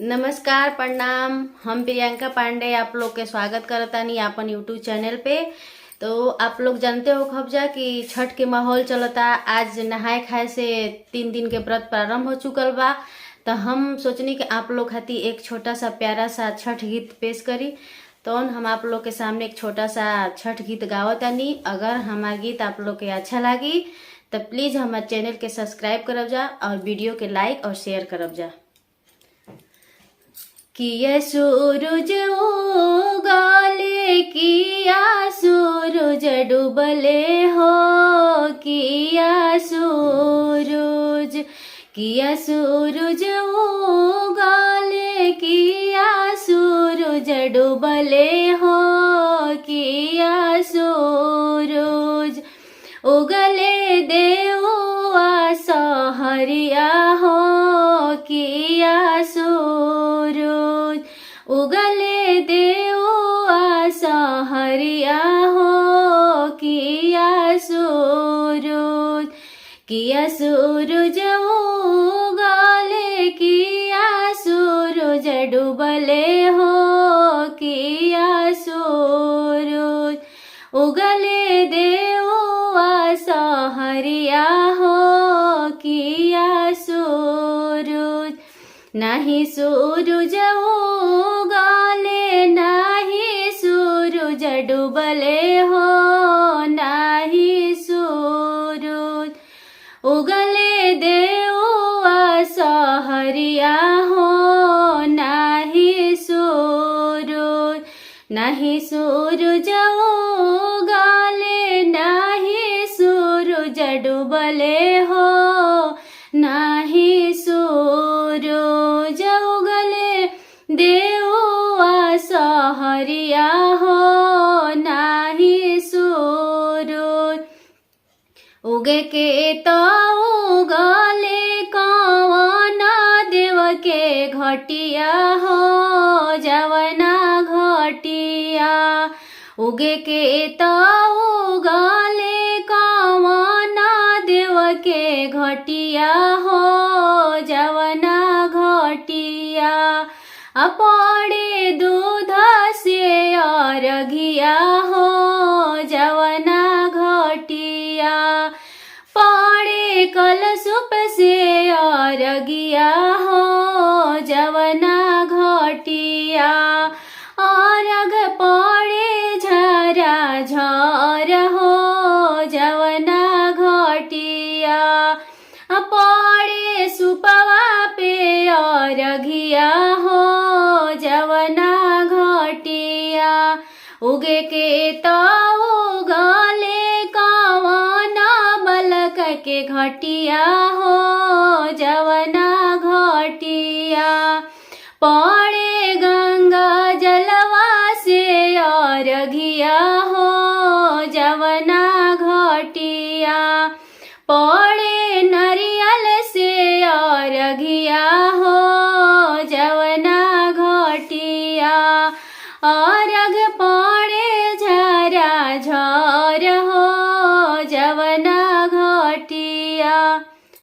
नमस्कार, प्रणाम। हम प्रियंका पांडे आप लोग के स्वागत करतानी अपन यूट्यूब चैनल पे। तो आप लोग जानते हो खबजा कि छठ के माहौल चलता। आज नहाए खाए से 3 दिन के व्रत प्रारंभ हो चुकल बा। तो हम सोचनी कि आप लोग खातिर एक छोटा सा प्यारा सा छठ गीत पेश करी। तो हम आप लोग के सामने एक छोटा सा छठ गीत गावतानी। अगर हमार गीत आप लोग के अच्छा लगी तो प्लीज हमारे चैनल के सब्सक्राइब करब जा और वीडियो के लाइक और शेयर करब जा। किया सूरज उगाले किया सूरज डूबले हो, किया सूरज उगाले किया सूरज डूबले हो, किया सूरज उगले देवा सहरिया हो, किया सूरज उगले देवा सहरिया हो, किया सूरज उगले किया सूरज डूबले हो, किया सूरज उगले देवा सहरिया हो, किया सूरज नहीं सूरज उगले नहीं सूरज डूबले हो, नहीं सूरज उगले देवा सहरिया हो, नहीं सूरज उगले नहीं सूरज डूबले हो, नहीं सूरज उगले देवा सहरिया हो, नहीं सूरज उगे के तो उगले कवना देव के घटिया हो, जवना घटिया उगे के तो उगले कवना देव के घटिया हो, जवना घटिया अपड़े दूध से और घिया हो, जवना घटिया पड़े कलशुप से और गिया हो, जवना घटिया और अग पड़े झरा झर हो, जवना घटिया पड़े सुपवा पे और घिया हो, जवना घटिया उगे के तो उगले कवना बलक के घटिया हो, जवना घटिया पड़े गंगा जलवा से और घिया हो, जवना घटिया पड़े नरियल से और घिया हो, जवना घटिया और